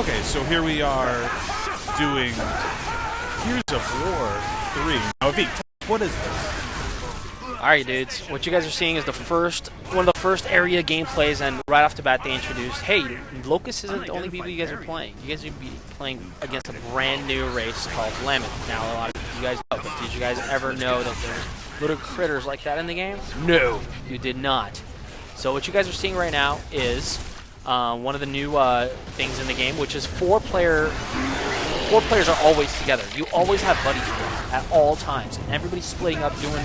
Okay, so here we are doing Gears of War 3. Now, Avik, what is this? Alright, dudes. What you guys are seeing is one of the first area gameplays, and right off the bat they introduced, hey, Locust isn't the only people you guys are playing. You guys would be playing against a brand new race called Lammoth. Now, a lot of you guys know, but did you guys ever know that there's little critters like that in the game? No, you did not. So what you guys are seeing right now is one of the new things in the game, which is four players are always together. You always have buddies at all times, and everybody's splitting up doing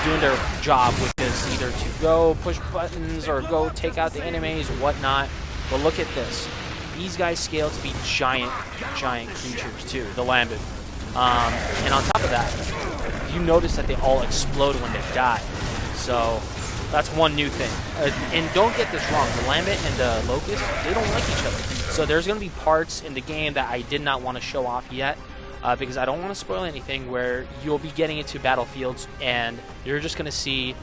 doing their job, which is either to go push buttons or go take out the enemies or whatnot. But look at this. These guys scale to be giant creatures too, the Lambent. And on top of that, you notice that they all explode when they die. So that's one new thing. And don't get this wrong, the Lambent and the Locust, they don't like each other. So there's going to be parts in the game that I did not want to show off yet. Because I don't want to spoil anything, where you'll be getting into battlefields and you're just going to see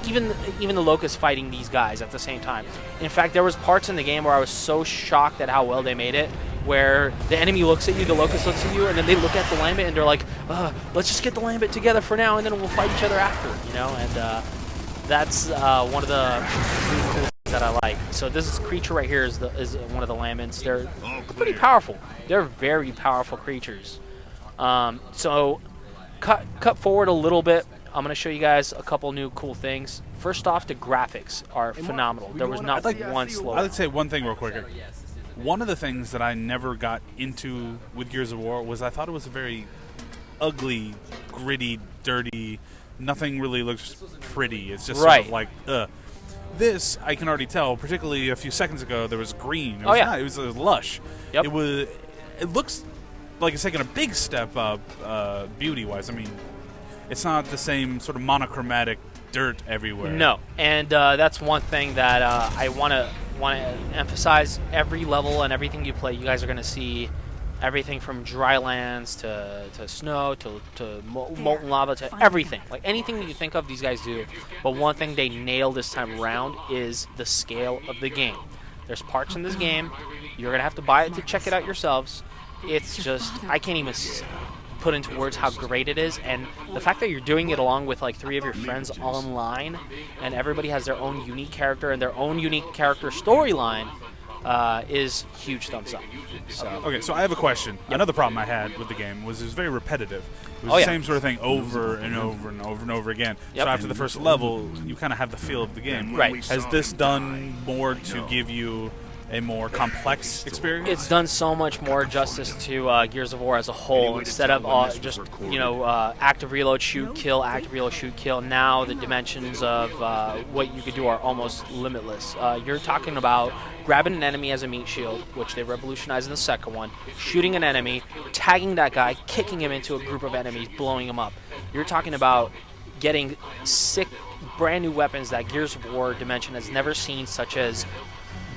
even the Locusts fighting these guys at the same time. In fact, there was parts in the game where I was so shocked at how well they made it, where the enemy looks at you, the Locust looks at you, and then they look at the Lambent and they're like, let's just get the Lambent together for now, and then we'll fight each other after, you know? And that's one of the really cool things that I like. So this creature right here is one of the Laments. They're pretty powerful. They're very powerful creatures. So cut forward a little bit. I'm going to show you guys a couple new cool things. First off, the graphics are phenomenal. There was not one slow. I'd say one thing real quick. One of the things that I never got into with Gears of War was I thought it was a very ugly, gritty, dirty. Nothing really looks pretty. It's just sort of like, This, I can already tell, particularly a few seconds ago, there was green. It was lush. Yep. It looks like it's taking a big step up beauty-wise. I mean, it's not the same sort of monochromatic dirt everywhere. No, and that's one thing that I want to emphasize. Every level and everything you play, you guys are going to see everything from dry lands to snow to molten lava to everything. Like anything that you think of, these guys do. But one thing they nail this time around is the scale of the game. There's parts in this game, you're going to have to buy it to check it out yourselves. It's just, I can't even put into words how great it is. And the fact that you're doing it along with like 3 of your friends online, and everybody has their own unique character and their own unique character storyline, is huge thumbs up. So. Okay, so I have a question. Yep. Another problem I had with the game was it was very repetitive. It was the same sort of thing over and over and over and over again. Yep. So after the first level, you kind of have the feel of the game. Right. Has this done more to give you a more complex experience? It's done so much more justice to Gears of War as a whole. Instead of just active reload, shoot, kill, active reload, shoot, kill. Now the dimensions of what you could do are almost limitless. You're talking about grabbing an enemy as a meat shield, which they revolutionized in the second one, shooting an enemy, tagging that guy, kicking him into a group of enemies, blowing him up. You're talking about getting sick, brand new weapons that Gears of War Dimension has never seen, such as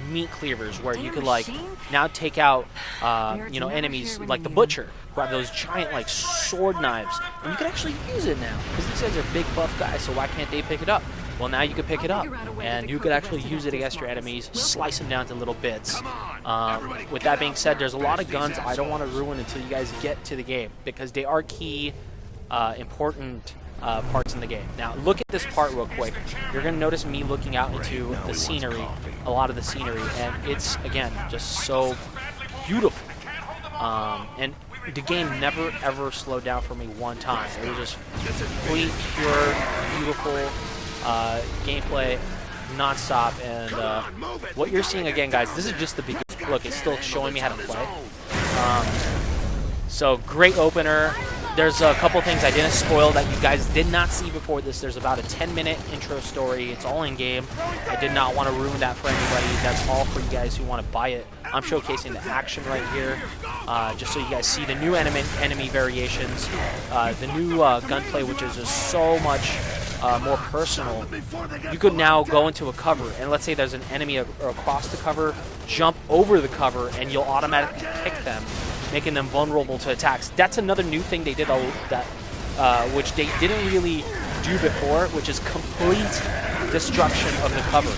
meat cleavers, where you could like now take out enemies like the Butcher, grab those giant like sword knives, and you can actually use it now because these guys are big buff guys, so why can't they pick it up? Well, now you can pick it up and you could actually use it against your enemies, slice them down to little bits. With that being said, there's a lot of guns I don't want to ruin until you guys get to the game, because they are key important parts in the game. Now, look at this part real quick. You're going to notice me looking out into the scenery, a lot of the scenery, and it's, again, just so beautiful. And the game never, ever slowed down for me one time. It was just complete, pure, beautiful gameplay, non-stop. And what you're seeing, again, guys, this is just the beginning. Look, it's still showing me how to play. So, great opener. There's a couple things I didn't spoil that you guys did not see before this. There's about a 10-minute intro story. It's all in-game. I did not want to ruin that for anybody. That's all for you guys who want to buy it. I'm showcasing the action right here, just so you guys see the new enemy variations, the new gunplay, which is just so much more personal. You could now go into a cover, and let's say there's an enemy across the cover, jump over the cover, and you'll automatically pick them, making them vulnerable to attacks. That's another new thing they did which they didn't really do before, which is complete destruction of the cover.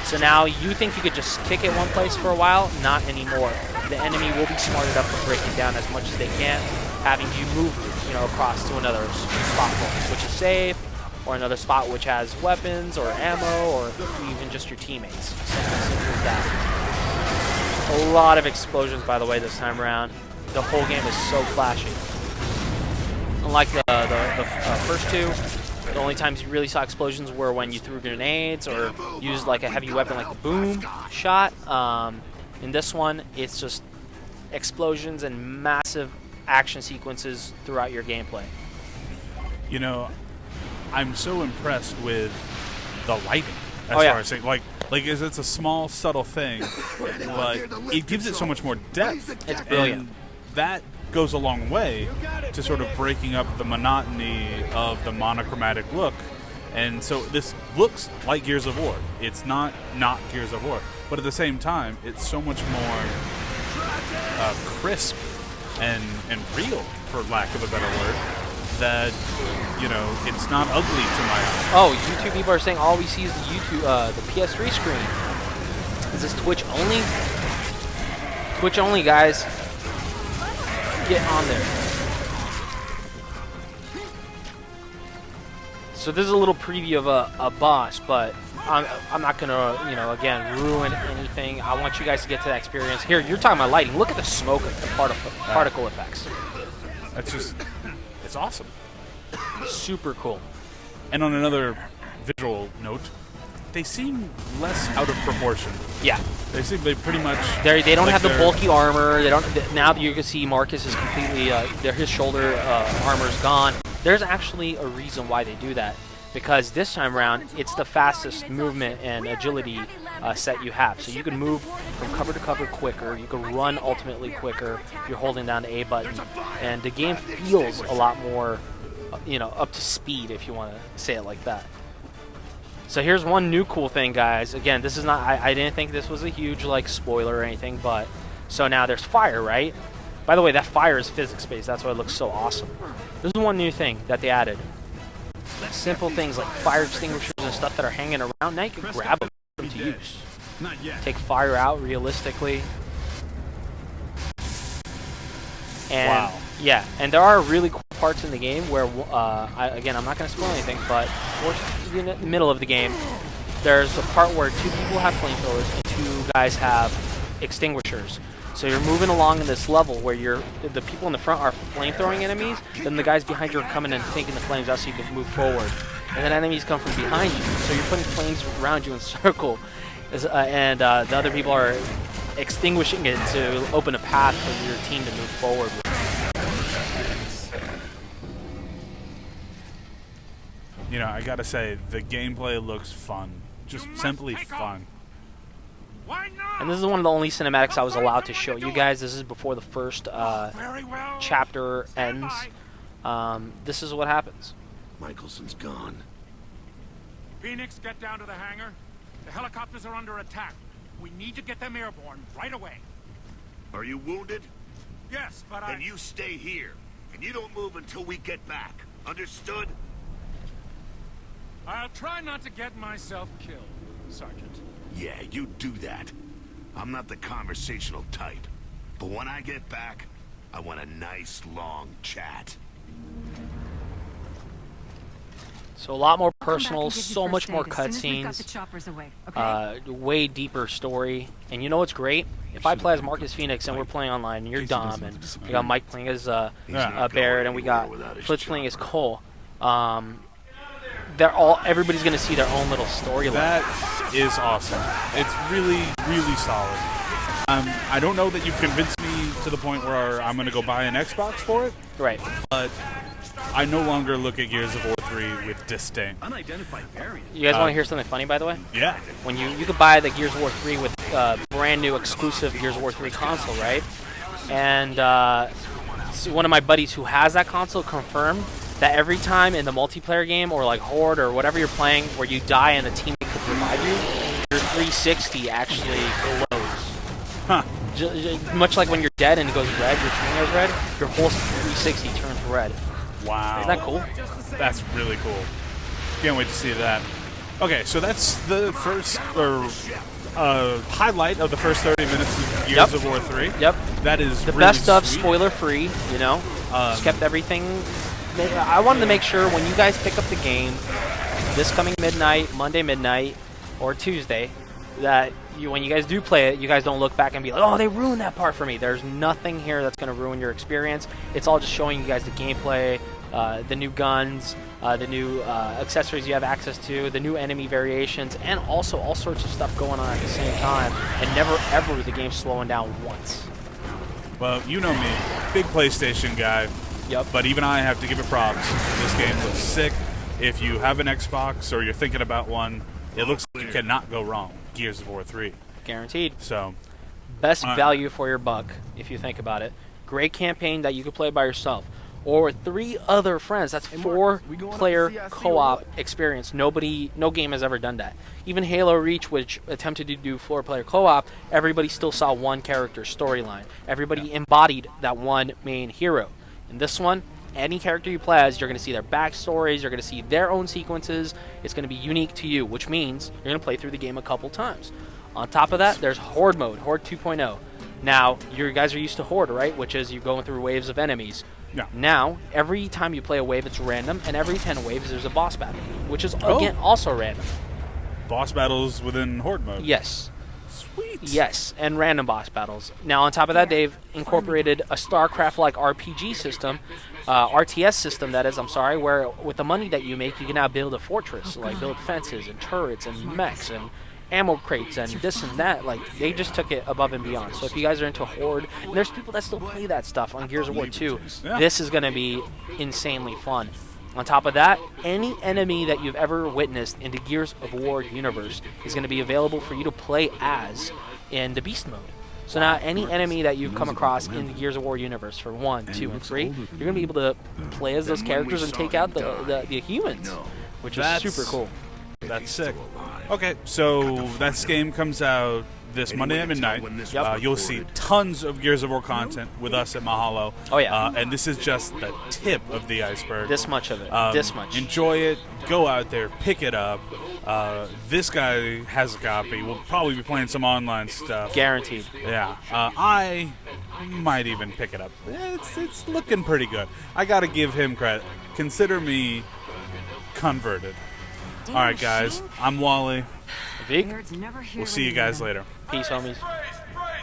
So now you think you could just kick it one place for a while? Not anymore. The enemy will be smart enough to break it down as much as they can, having you move, across to another spot which is safe, or another spot which has weapons or ammo, or even just your teammates. Simple as that. A lot of explosions, by the way, this time around. The whole game is so flashy. Unlike the first two, the only times you really saw explosions were when you threw grenades or used like a heavy weapon like the boom shot. In this one, it's just explosions and massive action sequences throughout your gameplay. I'm so impressed with the lighting. As far as saying, it's a small, subtle thing, but it gives it so much more depth. It's brilliant. And that goes a long way to sort of breaking up the monotony of the monochromatic look. And so this looks like Gears of War. It's not Gears of War. But at the same time, it's so much more crisp and real, for lack of a better word, that, it's not ugly to my eye. Oh, YouTube people are saying all we see is the PS3 screen. Is this Twitch only? Twitch only, guys. Get on there. So this is a little preview of a boss, but I'm not gonna, again, ruin anything. I want you guys to get to that experience. Here, you're talking about lighting. Look at the smoke and the particle effects. That's just, it's awesome. Super cool. And on another visual note, they seem less out of proportion. Yeah. They pretty much... They don't have the bulky armor. Now you can see Marcus is completely... his shoulder armor is gone. There's actually a reason why they do that. Because this time around, it's the fastest movement and agility set you have. So you can move from cover to cover quicker. You can run ultimately quicker if you're holding down the A button. And the game feels a lot more, up to speed, if you want to say it like that. So here's one new cool thing, guys. Again, this is not... I didn't think this was a huge, spoiler or anything, but... So now there's fire, right? By the way, that fire is physics-based. That's why it looks so awesome. This is one new thing that they added. Simple things like fire extinguishers and stuff that are hanging around. Now you can grab them to use. Take fire out realistically. And wow. Yeah, and there are really cool parts in the game where, again, I'm not going to spoil anything, but in the middle of the game, there's a part where 2 people have flamethrowers and 2 guys have extinguishers. So you're moving along in this level where the people in the front are flamethrowing enemies, then the guys behind you are coming and taking the flames out so you can move forward. And then enemies come from behind you, so you're putting flames around you in a circle. And the other people are extinguishing it to open a path for your team to move forward. I gotta say, the gameplay looks fun. Just simply fun. And this is one of the only cinematics I was allowed to show you guys. This is before the first chapter ends. This is what happens. Michelson's gone. Phoenix, get down to the hangar. The helicopters are under attack. We need to get them airborne right away. Are you wounded? Yes, but Then you stay here, and you don't move until we get back. Understood? I'll try not to get myself killed, Sergeant. Yeah, you do that. I'm not the conversational type. But when I get back, I want a nice, long chat. So a lot more personal, so much more cutscenes, way deeper story. And you know what's great? If I play as Marcus Phoenix and we're playing online, and you're Dom, and we got Mike playing as Barrett, and we got Flitz playing as Cole, everybody's going to see their own little storyline. That is awesome. It's really, really solid. I don't know that you've convinced me to the point where I'm going to go buy an Xbox for it. Right. But I no longer look at Gears of War 3 with disdain. Unidentified variant. You guys want to hear something funny, by the way? Yeah. When you could buy the Gears of War 3 with brand new exclusive Gears of War 3 console, right? And so one of my buddies who has that console confirmed that every time in the multiplayer game or like Horde or whatever you're playing where you die and the teammate could revive you, your 360 actually glows. Huh. Much like when you're dead and it goes red, your screen goes red, your whole 360 turns red. Wow. Isn't that cool? That's really cool. Can't wait to see that. Okay, so that's the first highlight of the first 30 minutes of Gears of War 3. Yep. That is the really best stuff, sweet. spoiler-free, you know. Just kept everything. I wanted to make sure when you guys pick up the game this coming midnight, Monday midnight, or Tuesday, that when you guys do play it, you guys don't look back and be like, oh, they ruined that part for me. There's nothing here that's going to ruin your experience. It's all just showing you guys the gameplay, the new guns, the new accessories you have access to, the new enemy variations, and also all sorts of stuff going on at the same time. And never, ever the game's slowing down once. Well, you know me, big PlayStation guy. Yep. But even I have to give it props. This game looks sick. If you have an Xbox or you're thinking about one, it looks like you cannot go wrong. Gears of War 3. Guaranteed. So, best value for your buck, if you think about it. Great campaign that you could play by yourself. Or with 3 other friends. That's 4-player co-op experience. No game has ever done that. Even Halo Reach, which attempted to do 4-player co-op, everybody still saw one character storyline. Everybody embodied that one main hero. In this one, any character you play as, you're going to see their backstories, you're going to see their own sequences. It's going to be unique to you, which means you're going to play through the game a couple times. On top of that, there's Horde mode, Horde 2.0. Now, you guys are used to Horde, right? Which is you're going through waves of enemies. Yeah. Now, every time you play a wave, it's random, and every 10 waves, there's a boss battle, which is, again, also random. Boss battles within Horde mode. Yes. Sweet. Yes, and random boss battles. Now, on top of that, they've incorporated a StarCraft-like RPG system, RTS system, that is, where with the money that you make, you can now build a fortress, like build fences and turrets and mechs and ammo crates and this and that. Like, they just took it above and beyond. So if you guys are into Horde, and there's people that still play that stuff on Gears of War 2, this is going to be insanely fun. On top of that, any enemy that you've ever witnessed in the Gears of War universe is going to be available for you to play as in the Beast mode. So now any enemy that you've come across in the Gears of War universe for 1, 2, and 3, you're going to be able to play as those characters and take out the humans, which is super cool. That's sick. Okay, so this game comes out this Monday at midnight. You'll see tons of Gears of War content with us at Mahalo. Oh, yeah. And this is just the tip of the iceberg. This much of it. This much. Enjoy it. Go out there. Pick it up. This guy has a copy. We'll probably be playing some online stuff. Guaranteed. Yeah. I might even pick it up. It's looking pretty good. I got to give him credit. Consider me converted. All right, guys. I'm WallE. Avik. We'll see you guys later. Peace, homies.